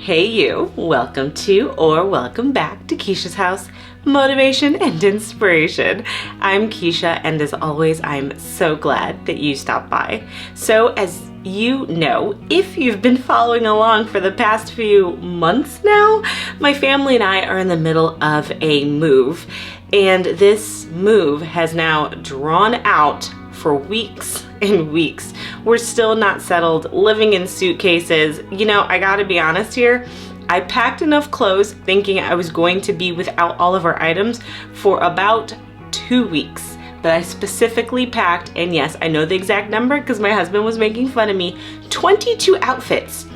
Hey you, welcome to or welcome back to Keisha's House, Motivation and Inspiration. I'm Keisha, and as always, I'm so glad that you stopped by. So as you know, if you've been following along for the past few months now, my family and I are in the middle of a move, and this move has now drawn out for weeks and weeks. We're still not settled, living in suitcases. You know, I gotta be honest here, I packed enough clothes thinking I was going to be without all of our items for about 2 weeks. But I specifically packed, and yes, I know the exact number because my husband was making fun of me, 22 outfits.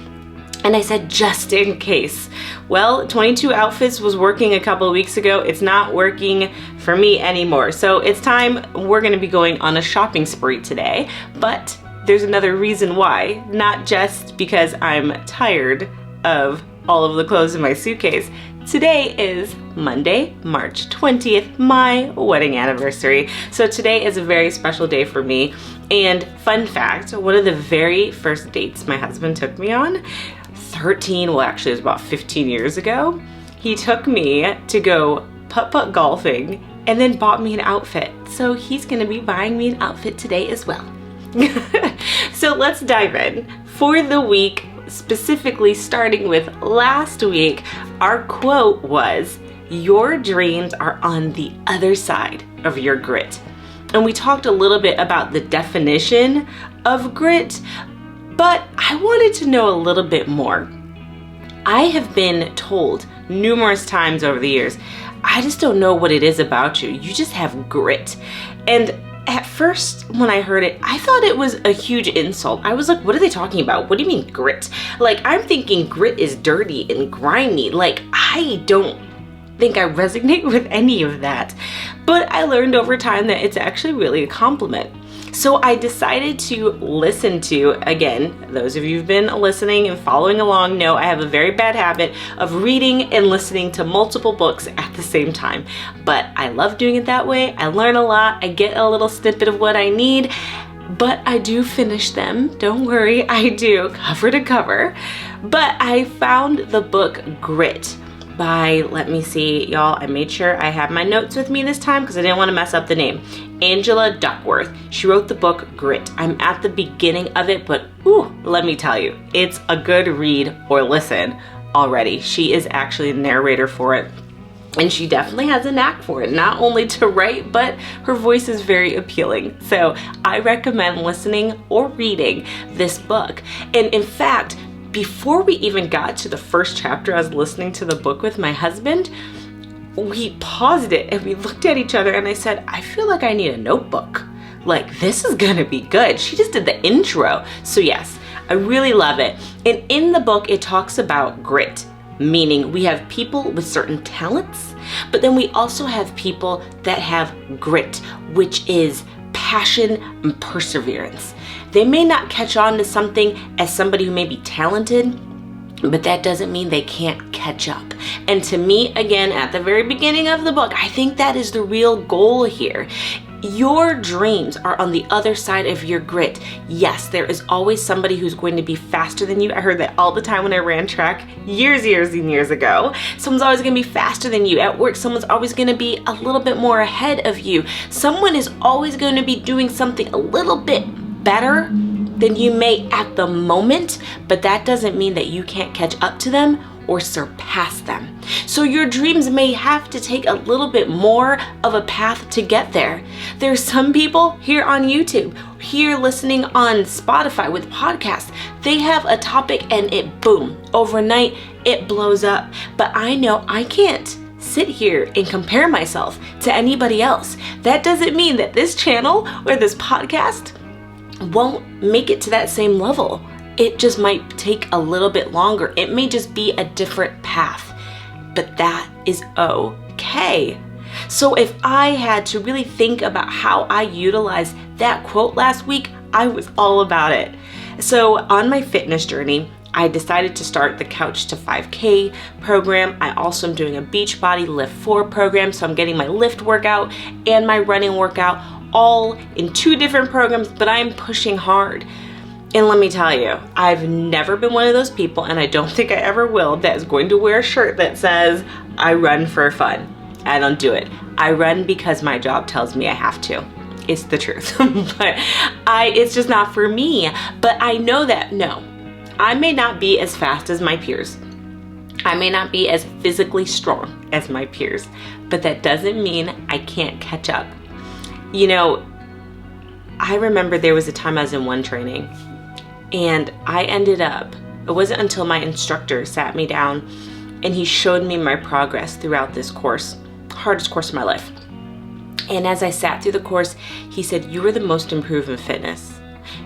And I said, just in case. Well, 22 outfits was working a couple of weeks ago. It's not working for me anymore. So it's time. We're gonna be going on a shopping spree today, but there's another reason why, not just because I'm tired of all of the clothes in my suitcase. Today is Monday, March 20th, my wedding anniversary. So today is a very special day for me. And fun fact, one of the very first dates my husband took me on, it was about 15 years ago, he took me to go putt-putt golfing and then bought me an outfit. So he's gonna be buying me an outfit today as well. So let's dive in. For the week, specifically starting with last week, our quote was, "Your dreams are on the other side of your grit." And we talked a little bit about the definition of grit, but I wanted to know a little bit more. I have been told numerous times over the years, I just don't know what it is about you. You just have grit. And at first, when I heard it, I thought it was a huge insult. I was like, what are they talking about? What do you mean grit? Like, I'm thinking grit is dirty and grimy. Like, I don't think I resonate with any of that. But I learned over time that it's actually really a compliment. So I decided to listen to, again, those of you who've been listening and following along know I have a very bad habit of reading and listening to multiple books at the same time. But I love doing it that way. I learn a lot. I get a little snippet of what I need, but I do finish them. Don't worry, I do, cover to cover. But I found the book Grit by, let me see, y'all, I made sure I have my notes with me this time because I didn't want to mess up the name. Angela Duckworth. She wrote the book Grit. I'm at the beginning of it, but ooh, let me tell you, it's a good read or listen already. She is actually the narrator for it, and she definitely has a knack for it, not only to write, but her voice is very appealing. So I recommend listening or reading this book. And in fact, before we even got to the first chapter, I was listening to the book with my husband. We paused it and we looked at each other, and I said, I feel like I need a notebook. Like, this is gonna be good. She just did the intro. So yes, I really love it. And in the book, it talks about grit, meaning we have people with certain talents, but then we also have people that have grit, which is passion and perseverance. They may not catch on to something as somebody who may be talented, but that doesn't mean they can't catch up. And to me, again, at the very beginning of the book, I think that is the real goal here. Your dreams are on the other side of your grit. Yes, there is always somebody who's going to be faster than you. I heard that all the time when I ran track years and years ago. Someone's always gonna be faster than you. At work, someone's always gonna be a little bit more ahead of you. Someone is always gonna be doing something a little bit better than you may at the moment, but that doesn't mean that you can't catch up to them or surpass them. So your dreams may have to take a little bit more of a path to get there. There's some people here on YouTube, here listening on Spotify with podcasts, they have a topic and it boom, overnight it blows up. But I know I can't sit here and compare myself to anybody else. That doesn't mean that this channel or this podcast won't make it to that same level. It just might take a little bit longer. It may just be a different path, but that is okay. So if I had to really think about how I utilized that quote last week, I was all about it. So on my fitness journey, I decided to start the Couch to 5K program. I also am doing a Beachbody Lift 4 program, so I'm getting my lift workout and my running workout all in 2 different programs, but I'm pushing hard. And let me tell you, I've never been one of those people, and I don't think I ever will, that is going to wear a shirt that says, I run for fun. I don't do it. I run because my job tells me I have to. It's the truth. But it's just not for me. But I know that, no, I may not be as fast as my peers. I may not be as physically strong as my peers, but that doesn't mean I can't catch up. You know, I remember there was a time I was in one training, and I ended up, it wasn't until my instructor sat me down and he showed me my progress throughout this course, hardest course of my life. And as I sat through the course, he said, you were the most improved in fitness.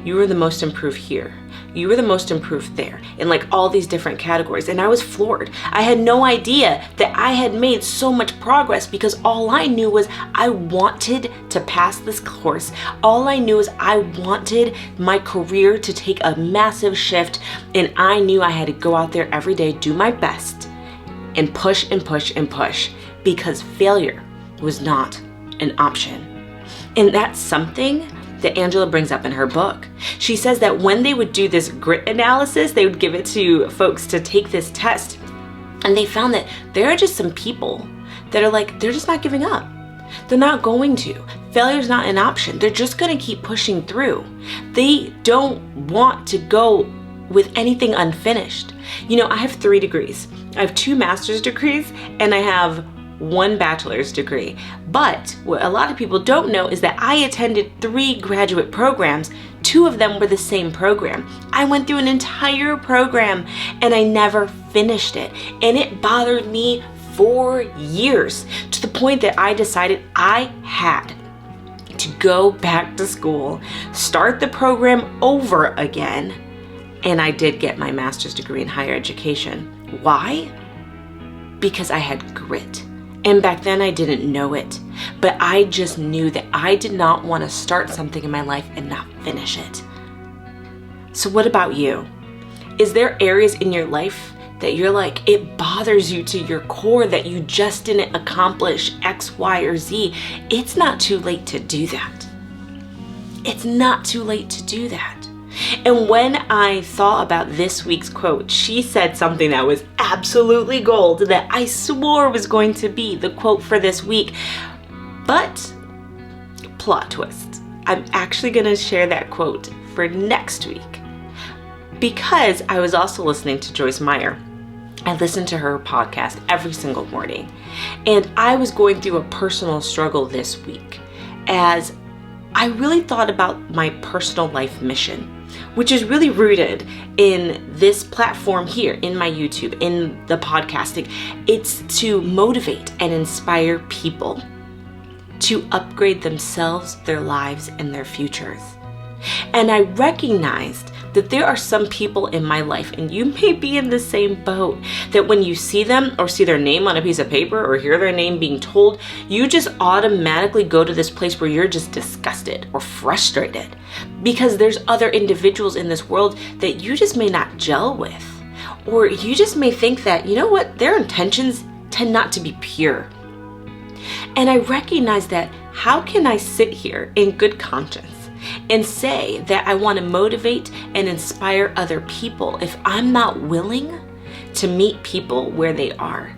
You were the most improved here. You were the most improved there, in like all these different categories. And I was floored. I had no idea that I had made so much progress, because all I knew was I wanted to pass this course. All I knew is I wanted my career to take a massive shift, and I knew I had to go out there every day, do my best, and push and push and push, because failure was not an option. And that's something that Angela brings up in her book. She says that when they would do this grit analysis, they would give it to folks to take this test, and they found that there are just some people that are like, they're just not giving up. They're not going to. Failure's not an option. They're just gonna keep pushing through. They don't want to go with anything unfinished. You know, I have 3 degrees. I have 2 master's degrees, and I have 1 bachelor's degree. But what a lot of people don't know is that I attended 3 graduate programs. 2 of them were the same program. I went through an entire program and I never finished it. And it bothered me for years, to the point that I decided I had to go back to school, start the program over again. And I did get my master's degree in higher education. Why? Because I had grit. And back then I didn't know it, but I just knew that I did not want to start something in my life and not finish it. So what about you? Is there areas in your life that you're like, it bothers you to your core that you just didn't accomplish X, Y, or Z? It's not too late to do that. It's not too late to do that. And when I thought about this week's quote, she said something that was absolutely gold, that I swore was going to be the quote for this week. But, plot twist, I'm actually going to share that quote for next week, because I was also listening to Joyce Meyer. I listen to her podcast every single morning, and I was going through a personal struggle this week as I really thought about my personal life mission, which is really rooted in this platform here, in my YouTube, in the podcasting. It's to motivate and inspire people to upgrade themselves, their lives, and their futures. And I recognized that there are some people in my life, and you may be in the same boat, that when you see them or see their name on a piece of paper or hear their name being told, you just automatically go to this place where you're just disgusted or frustrated, because there's other individuals in this world that you just may not gel with, or you just may think that, you know what, their intentions tend not to be pure. And I recognize that, how can I sit here in good conscience and say that I want to motivate and inspire other people if I'm not willing to meet people where they are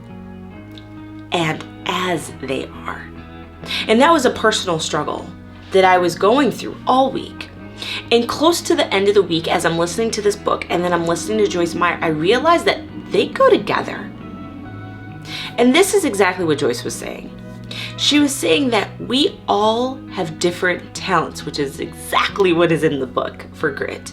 and as they are? And that was a personal struggle that I was going through all week. And close to the end of the week, as I'm listening to this book and then I'm listening to Joyce Meyer, I realized that they go together. And this is exactly what Joyce was saying. She was saying that we all have different talents, which is exactly what is in the book for grit.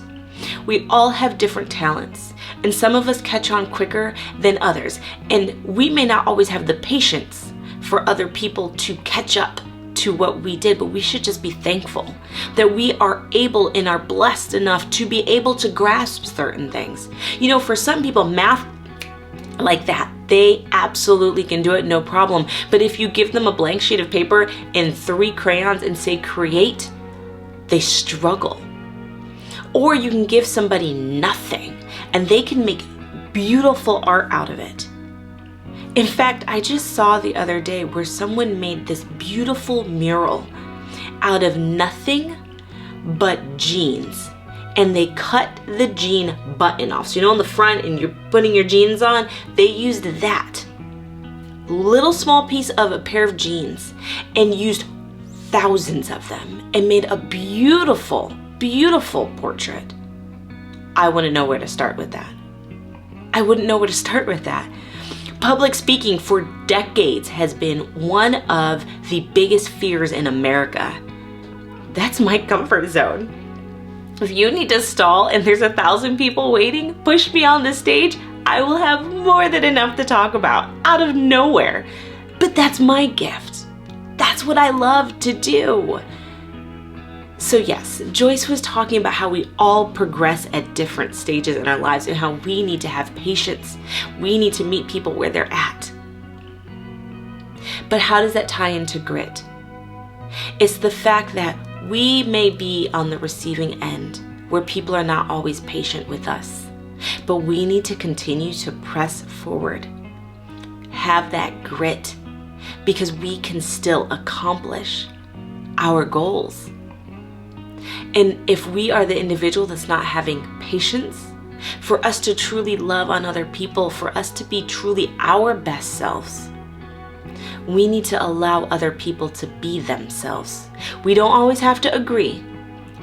We all have different talents, and some of us catch on quicker than others. And we may not always have the patience for other people to catch up to what we did, but we should just be thankful that we are able and are blessed enough to be able to grasp certain things. You know, for some people, math like that, they absolutely can do it, no problem. But if you give them a blank sheet of paper and 3 crayons and say create, they struggle. Or you can give somebody nothing and they can make beautiful art out of it. In fact, I just saw the other day where someone made this beautiful mural out of nothing but jeans. and they cut the jean button off. So you know on the front and you're putting your jeans on, they used that little small piece of a pair of jeans and used thousands of them and made a beautiful, beautiful portrait. I wouldn't know where to start with that. I wouldn't know where to start with that. Public speaking for decades has been one of the biggest fears in America. That's my comfort zone. If you need to stall and there's 1,000 people waiting, push me on the stage, I will have more than enough to talk about out of nowhere. But that's my gift. That's what I love to do. So yes, Joyce was talking about how we all progress at different stages in our lives and how we need to have patience. We need to meet people where they're at. But how does that tie into grit? It's the fact that we may be on the receiving end where people are not always patient with us, but we need to continue to press forward. Have that grit because we can still accomplish our goals. And if we are the individual that's not having patience, for us to truly love on other people, for us to be truly our best selves, we need to allow other people to be themselves. We don't always have to agree,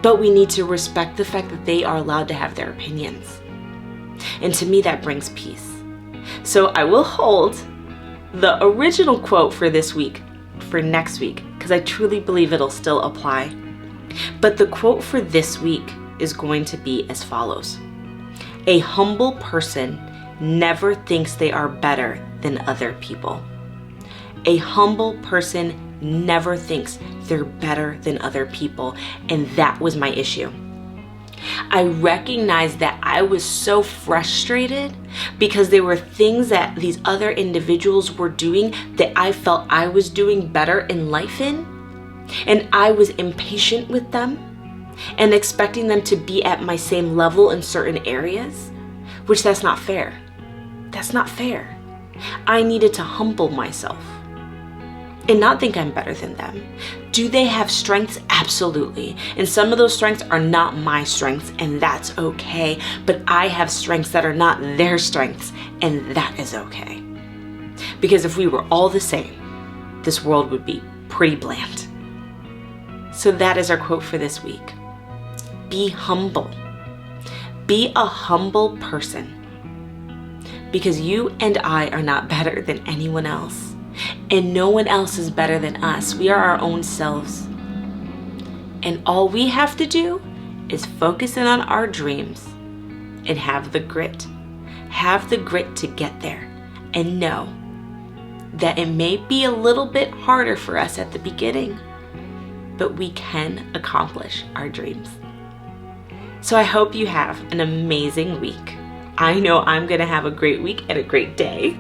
but we need to respect the fact that they are allowed to have their opinions. And to me, that brings peace. So I will hold the original quote for this week, for next week, because I truly believe it'll still apply. But the quote for this week is going to be as follows. A humble person never thinks they are better than other people. A humble person never thinks they're better than other people. And that was my issue. I recognized that I was so frustrated because there were things that these other individuals were doing that I felt I was doing better in life in. And I was impatient with them and expecting them to be at my same level in certain areas, which that's not fair. That's not fair. I needed to humble myself and not think I'm better than them. Do they have strengths? Absolutely. And some of those strengths are not my strengths, and that's okay. But I have strengths that are not their strengths, and that is okay. Because if we were all the same, this world would be pretty bland. So that is our quote for this week. Be humble. Be a humble person. Because you and I are not better than anyone else. And no one else is better than us. We are our own selves. And all we have to do is focus in on our dreams and have the grit. Have the grit to get there. And know that it may be a little bit harder for us at the beginning, but we can accomplish our dreams. So I hope you have an amazing week. I know I'm gonna have a great week and a great day.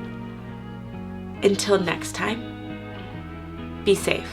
Until next time, be safe.